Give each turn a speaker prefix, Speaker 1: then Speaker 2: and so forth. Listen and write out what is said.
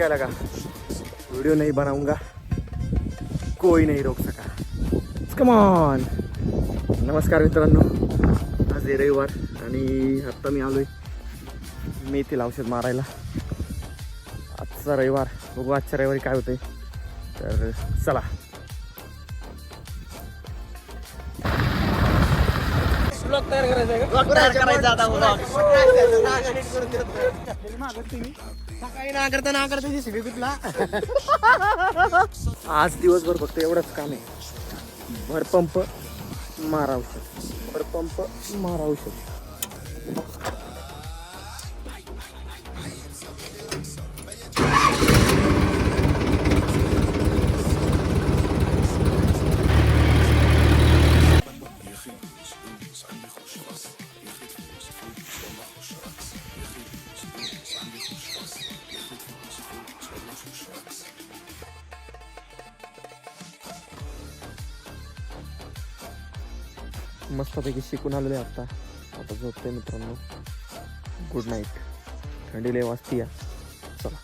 Speaker 1: क्या लगा, वीडियो नहीं बनाऊंगा, कोई नहीं रोक सका. Come on. नमस्कार मित्रांनो, आज आहे रविवार आणि आत्ता मी आलोय मेथीला औषध मारायला. आजचा रविवार, बघू आजच्या रविवारी काय होतंय. तर चला. आज दिवसभर फक्त एवढंच काम आहे, भरपंप मारा औषध, भरपंप मारा औषध. मस्तपैकी शिकून आलेले आता झोपते मित्रांनो. Good night. थंडी लय वाजती या. चला.